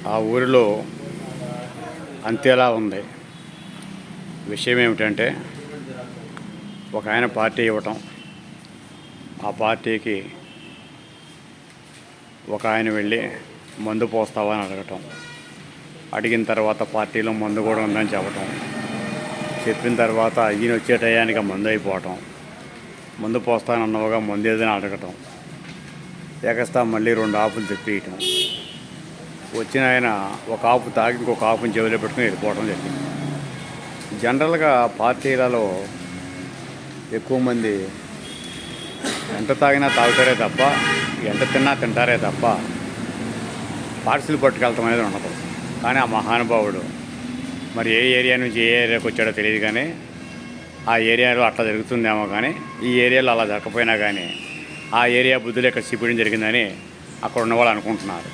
ఆ ఊరిలో అంతేలా ఉంది. విషయం ఏమిటంటే, ఒక ఆయన పార్టీ ఇవ్వటం, ఆ పార్టీకి ఒక ఆయన వెళ్ళి మందు పోస్తావా అని అడగటం, అడిగిన తర్వాత పార్టీలో మందు కూడా ఉందని చెప్పటం, చెప్పిన తర్వాత ఈయన వచ్చే టయానికి మందు అయిపోవటం, మందు పోస్తానన్నవగా మందు ఏదైనా అడగటం, ఎగస్తా మళ్ళీ 2 ఆపులు తెప్పియటం, వచ్చిన ఆయన ఒక ఆపు తాగి ఇంకొక ఆపుని చెవిలో పెట్టుకుని వెళ్ళిపోవడం జరిగింది. జనరల్గా పార్టీలలో ఎక్కువ మంది ఎంత తాగినా తాగుతారే తప్ప, ఎంత తిన్నా తింటారే తప్ప పార్సిల్ పట్టుకెళ్తాం అనేది ఉండదు. కానీ ఆ మహానుభావుడు మరి ఏ ఏరియా నుంచి ఏ ఏరియాకి వచ్చాడో తెలియదు, కానీ ఆ ఏరియాలో అట్లా జరుగుతుందేమో, కానీ ఈ ఏరియాలో అలా జరగకపోయినా కానీ ఆ ఏరియా బుద్ధులు ఇక్కడ చూపించడం జరిగిందని అక్కడ ఉన్నవాళ్ళు అనుకుంటున్నారు.